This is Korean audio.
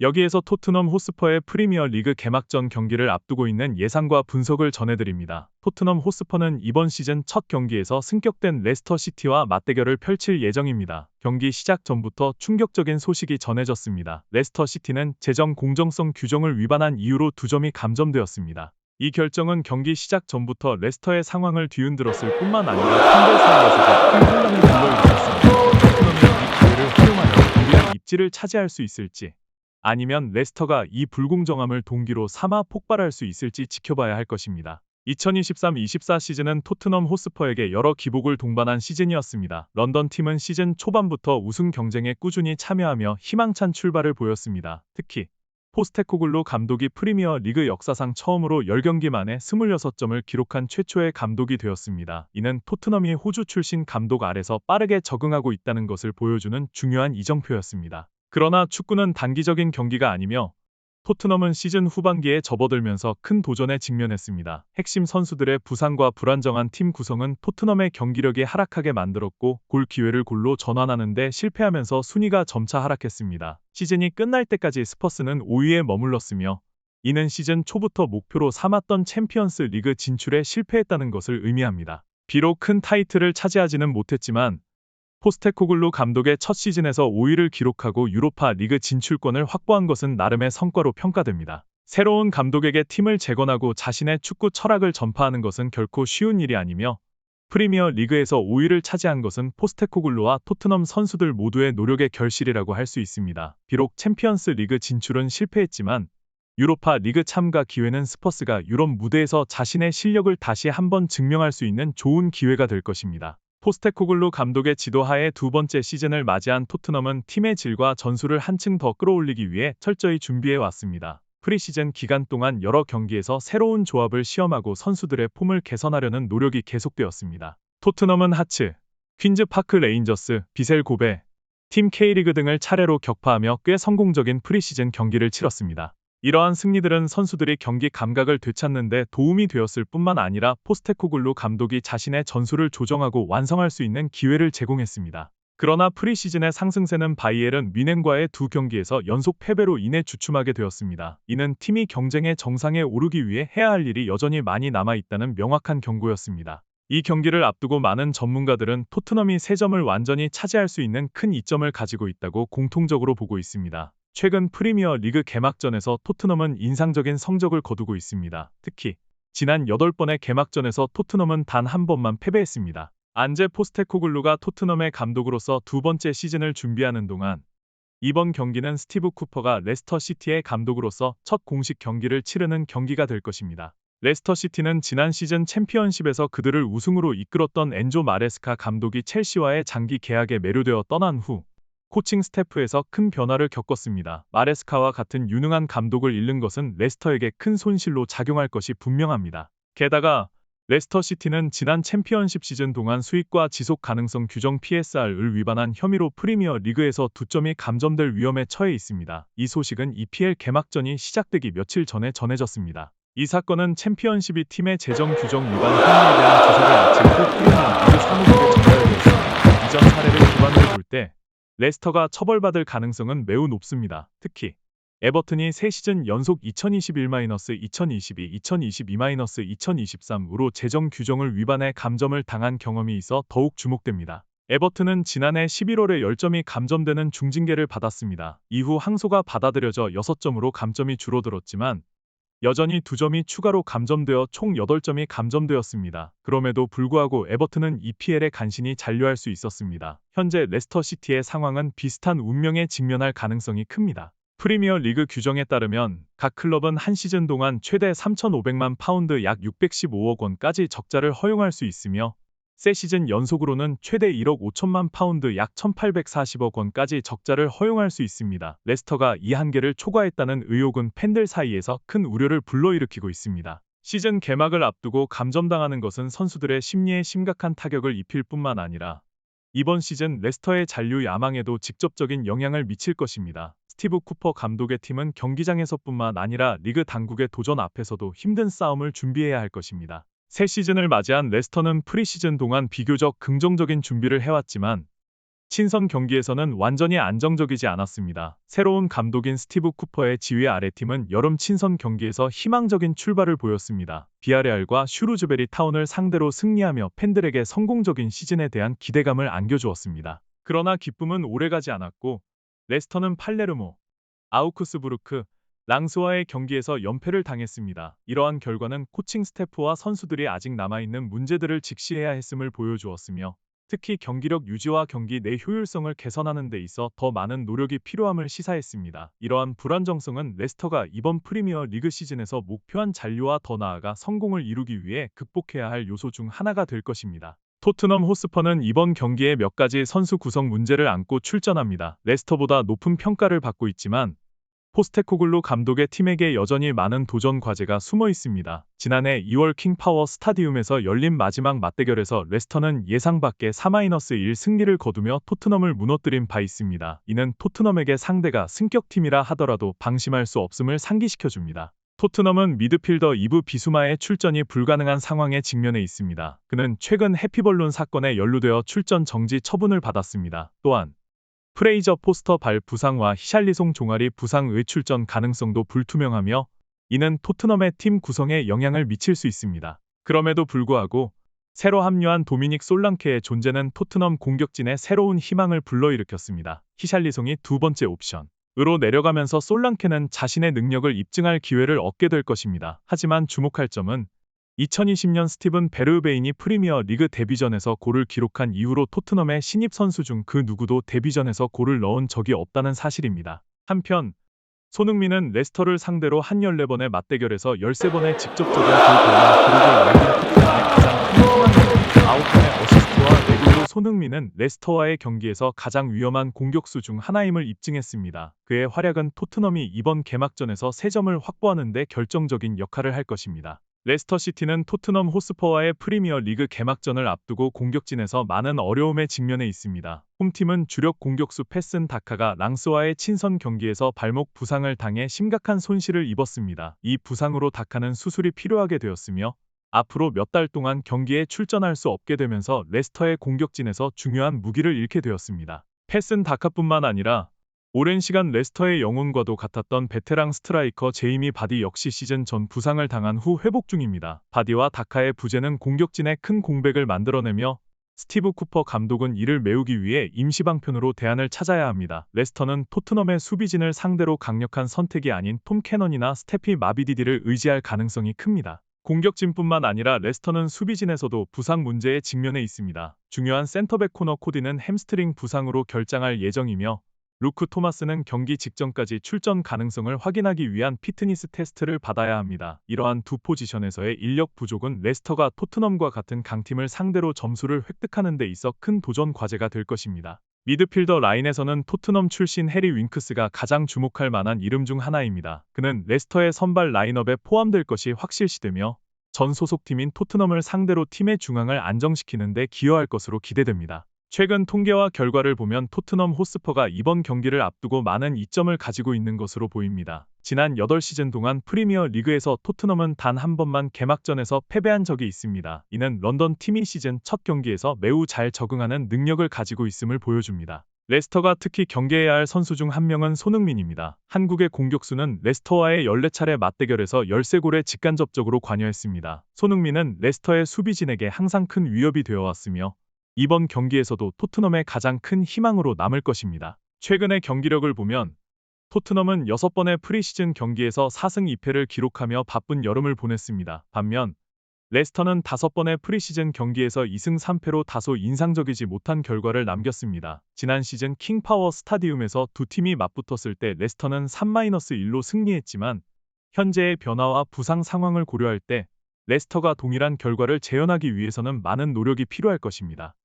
여기에서 토트넘 호스퍼의 프리미어 리그 개막전 경기를 앞두고 있는 예상과 분석을 전해드립니다. 토트넘 호스퍼는 이번 시즌 첫 경기에서 승격된 레스터 시티와 맞대결을 펼칠 예정입니다. 경기 시작 전부터 충격적인 소식이 전해졌습니다. 레스터 시티는 재정 공정성 규정을 위반한 이유로 2점이 감점되었습니다. 이 결정은 경기 시작 전부터 레스터의 상황을 뒤흔들었을 뿐만 아니라 팬들 사이에서도 큰 혼란을 불러일으켰습니다. 토트넘이 이 기회를 활용하여 유리한 입지를 차지할 수 있을지, 아니면 레스터가 이 불공정함을 동기로 삼아 폭발할 수 있을지 지켜봐야 할 것입니다. 2023-24 시즌은 토트넘 호스퍼에게 여러 기복을 동반한 시즌이었습니다. 런던 팀은 시즌 초반부터 우승 경쟁에 꾸준히 참여하며 희망찬 출발을 보였습니다. 특히 포스테코글루 감독이 프리미어 리그 역사상 처음으로 10경기 만에 26점을 기록한 최초의 감독이 되었습니다. 이는 토트넘이 호주 출신 감독 아래서 빠르게 적응하고 있다는 것을 보여주는 중요한 이정표였습니다. 그러나 축구는 단기적인 경기가 아니며 토트넘은 시즌 후반기에 접어들면서 큰 도전에 직면했습니다. 핵심 선수들의 부상과 불안정한 팀 구성은 토트넘의 경기력이 하락하게 만들었고 골 기회를 골로 전환하는 데 실패하면서 순위가 점차 하락했습니다. 시즌이 끝날 때까지 스퍼스는 5위에 머물렀으며 이는 시즌 초부터 목표로 삼았던 챔피언스 리그 진출에 실패했다는 것을 의미합니다. 비록 큰 타이틀을 차지하지는 못했지만 포스테코글루 감독의 첫 시즌에서 5위를 기록하고 유로파 리그 진출권을 확보한 것은 나름의 성과로 평가됩니다. 새로운 감독에게 팀을 재건하고 자신의 축구 철학을 전파하는 것은 결코 쉬운 일이 아니며 프리미어 리그에서 5위를 차지한 것은 포스테코글루와 토트넘 선수들 모두의 노력의 결실이라고 할 수 있습니다. 비록 챔피언스 리그 진출은 실패했지만 유로파 리그 참가 기회는 스퍼스가 유럽 무대에서 자신의 실력을 다시 한번 증명할 수 있는 좋은 기회가 될 것입니다. 포스테코글루 감독의 지도하에 두 번째 시즌을 맞이한 토트넘은 팀의 질과 전술을 한층 더 끌어올리기 위해 철저히 준비해 왔습니다. 프리시즌 기간 동안 여러 경기에서 새로운 조합을 시험하고 선수들의 폼을 개선하려는 노력이 계속되었습니다. 토트넘은 하츠, 퀸즈 파크 레인저스, 비셀 고베, 팀 K리그 등을 차례로 격파하며 꽤 성공적인 프리시즌 경기를 치렀습니다. 이러한 승리들은 선수들이 경기 감각을 되찾는 데 도움이 되었을 뿐만 아니라 포스테코글루 감독이 자신의 전술을 조정하고 완성할 수 있는 기회를 제공했습니다. 그러나 프리시즌의 상승세는 바이에른 뮌헨과의 두 경기에서 연속 패배로 인해 주춤하게 되었습니다. 이는 팀이 경쟁의 정상에 오르기 위해 해야 할 일이 여전히 많이 남아있다는 명확한 경고였습니다. 이 경기를 앞두고 많은 전문가들은 토트넘이 3점을 완전히 차지할 수 있는 큰 이점을 가지고 있다고 공통적으로 보고 있습니다. 최근 프리미어 리그 개막전에서 토트넘은 인상적인 성적을 거두고 있습니다. 특히 지난 8번의 개막전에서 토트넘은 단 한 번만 패배했습니다. 안제 포스테코글루가 토트넘의 감독으로서 두 번째 시즌을 준비하는 동안 이번 경기는 스티브 쿠퍼가 레스터 시티의 감독으로서 첫 공식 경기를 치르는 경기가 될 것입니다. 레스터 시티는 지난 시즌 챔피언십에서 그들을 우승으로 이끌었던 엔조 마레스카 감독이 첼시와의 장기 계약에 매료되어 떠난 후 코칭 스태프에서 큰 변화를 겪었습니다. 마레스카와 같은 유능한 감독을 잃는 것은 레스터에게 큰 손실로 작용할 것이 분명합니다. 게다가 레스터 시티는 지난 챔피언십 시즌 동안 수익과 지속 가능성 규정 PSR을 위반한 혐의로 프리미어 리그에서 2점이 감점될 위험에 처해 있습니다. 이 소식은 EPL 개막전이 시작되기 며칠 전에 전해졌습니다. 이 사건은 챔피언십이 팀의 재정 규정 위반 혐의에 대한 조사를 마친 후 프리미어 리그 사무국에 전달되었습니다. 이전 사례를 기반으로 볼 때 레스터가 처벌받을 가능성은 매우 높습니다. 특히 에버튼이 3시즌 연속 2021-2022, 2022-2023으로 재정 규정을 위반해 감점을 당한 경험이 있어 더욱 주목됩니다. 에버튼은 지난해 11월에 10점이 감점되는 중징계를 받았습니다. 이후 항소가 받아들여져 6점으로 감점이 줄어들었지만 여전히 2점이 추가로 감점되어 총 8점이 감점되었습니다. 그럼에도 불구하고 에버튼은 EPL에 간신히 잔류할 수 있었습니다. 현재 레스터 시티의 상황은 비슷한 운명에 직면할 가능성이 큽니다. 프리미어 리그 규정에 따르면 각 클럽은 한 시즌 동안 최대 3,500만 파운드 약 615억 원까지 적자를 허용할 수 있으며 세 시즌 연속으로는 최대 1억 5천만 파운드 약 1,840억 원까지 적자를 허용할 수 있습니다. 레스터가 이 한계를 초과했다는 의혹은 팬들 사이에서 큰 우려를 불러일으키고 있습니다. 시즌 개막을 앞두고 감점당하는 것은 선수들의 심리에 심각한 타격을 입힐 뿐만 아니라 이번 시즌 레스터의 잔류 야망에도 직접적인 영향을 미칠 것입니다. 스티브 쿠퍼 감독의 팀은 경기장에서뿐만 아니라 리그 당국의 도전 앞에서도 힘든 싸움을 준비해야 할 것입니다. 새 시즌을 맞이한 레스터는 프리시즌 동안 비교적 긍정적인 준비를 해왔지만 친선 경기에서는 완전히 안정적이지 않았습니다. 새로운 감독인 스티브 쿠퍼의 지휘 아래 팀은 여름 친선 경기에서 희망적인 출발을 보였습니다. 비아레알과 슈루즈베리 타운을 상대로 승리하며 팬들에게 성공적인 시즌에 대한 기대감을 안겨주었습니다. 그러나 기쁨은 오래가지 않았고 레스터는 팔레르모, 아우크스부르크, 랑스와의 경기에서 연패를 당했습니다. 이러한 결과는 코칭 스태프와 선수들이 아직 남아있는 문제들을 직시해야 했음을 보여주었으며 특히 경기력 유지와 경기 내 효율성을 개선하는 데 있어 더 많은 노력이 필요함을 시사했습니다. 이러한 불안정성은 레스터가 이번 프리미어 리그 시즌에서 목표한 잔류와 더 나아가 성공을 이루기 위해 극복해야 할 요소 중 하나가 될 것입니다. 토트넘 호스퍼는 이번 경기에 몇 가지 선수 구성 문제를 안고 출전합니다. 레스터보다 높은 평가를 받고 있지만 포스테코글루 감독의 팀에게 여전히 많은 도전 과제가 숨어 있습니다. 지난해 2월 킹파워 스타디움에서 열린 마지막 맞대결에서 레스터는 예상 밖의 4-1 승리를 거두며 토트넘을 무너뜨린 바 있습니다. 이는 토트넘에게 상대가 승격팀이라 하더라도 방심할 수 없음을 상기시켜줍니다. 토트넘은 미드필더 이브 비수마의 출전이 불가능한 상황에 직면해 있습니다. 그는 최근 해피벌룬 사건에 연루되어 출전 정지 처분을 받았습니다. 또한 프레이저 포스터 발 부상과 히샬리송 종아리 부상 의 출전 가능성도 불투명하며 이는 토트넘의 팀 구성에 영향을 미칠 수 있습니다. 그럼에도 불구하고 새로 합류한 도미닉 솔랑케의 존재는 토트넘 공격진에 새로운 희망을 불러일으켰습니다. 히샬리송이 두 번째 옵션으로 내려가면서 솔랑케는 자신의 능력을 입증할 기회를 얻게 될 것입니다. 하지만 주목할 점은 2020년 스티븐 베르베인이 프리미어 리그 데뷔전에서 골을 기록한 이후로 토트넘의 신입 선수 중 그 누구도 데뷔전에서 골을 넣은 적이 없다는 사실입니다. 한편 손흥민은 레스터를 상대로 한 14번의 맞대결에서 13번의 직접적인 골 결과 기록을 남긴 토트넘의 가장 큰 희망입니다. 9번의 어시스트와 4골로 손흥민은 레스터와의 경기에서 가장 위험한 공격수 중 하나임을 입증했습니다. 그의 활약은 토트넘이 이번 개막전에서 3점을 확보하는 데 결정적인 역할을 할 것입니다. 레스터 시티는 토트넘 호스퍼와의 프리미어 리그 개막전을 앞두고 공격진에서 많은 어려움에 직면해 있습니다. 홈팀은 주력 공격수 패슨 다카가 랑스와의 친선 경기에서 발목 부상을 당해 심각한 손실을 입었습니다. 이 부상으로 다카는 수술이 필요하게 되었으며 앞으로 몇 달 동안 경기에 출전할 수 없게 되면서 레스터의 공격진에서 중요한 무기를 잃게 되었습니다. 패슨 다카뿐만 아니라 오랜 시간 레스터의 영웅과도 같았던 베테랑 스트라이커 제이미 바디 역시 시즌 전 부상을 당한 후 회복 중입니다. 바디와 다카의 부재는 공격진에 큰 공백을 만들어내며 스티브 쿠퍼 감독은 이를 메우기 위해 임시방편으로 대안을 찾아야 합니다. 레스터는 토트넘의 수비진을 상대로 강력한 선택이 아닌 톰 캐넌이나 스테피 마비디디를 의지할 가능성이 큽니다. 공격진뿐만 아니라 레스터는 수비진에서도 부상 문제에 직면해 있습니다. 중요한 센터백 코너 코디는 햄스트링 부상으로 결장할 예정이며 루크 토마스는 경기 직전까지 출전 가능성을 확인하기 위한 피트니스 테스트를 받아야 합니다. 이러한 두 포지션에서의 인력 부족은 레스터가 토트넘과 같은 강팀을 상대로 점수를 획득하는 데 있어 큰 도전 과제가 될 것입니다. 미드필더 라인에서는 토트넘 출신 해리 윙크스가 가장 주목할 만한 이름 중 하나입니다. 그는 레스터의 선발 라인업에 포함될 것이 확실시되며 전 소속팀인 토트넘을 상대로 팀의 중앙을 안정시키는 데 기여할 것으로 기대됩니다. 최근 통계와 결과를 보면 토트넘 호스퍼가 이번 경기를 앞두고 많은 이점을 가지고 있는 것으로 보입니다. 지난 8시즌 동안 프리미어 리그에서 토트넘은 단 한 번만 개막전에서 패배한 적이 있습니다. 이는 런던 팀이 시즌 첫 경기에서 매우 잘 적응하는 능력을 가지고 있음을 보여줍니다. 레스터가 특히 경계해야 할 선수 중 한 명은 손흥민입니다. 한국의 공격수는 레스터와의 14차례 맞대결에서 13골에 직간접적으로 관여했습니다. 손흥민은 레스터의 수비진에게 항상 큰 위협이 되어왔으며 이번 경기에서도 토트넘의 가장 큰 희망으로 남을 것입니다. 최근의 경기력을 보면 토트넘은 6번의 프리시즌 경기에서 4승 2패를 기록하며 바쁜 여름을 보냈습니다. 반면 레스터는 5번의 프리시즌 경기에서 2승 3패로 다소 인상적이지 못한 결과를 남겼습니다. 지난 시즌 킹파워 스타디움에서 두 팀이 맞붙었을 때 레스터는 3-1로 승리했지만 현재의 변화와 부상 상황을 고려할 때 레스터가 동일한 결과를 재현하기 위해서는 많은 노력이 필요할 것입니다.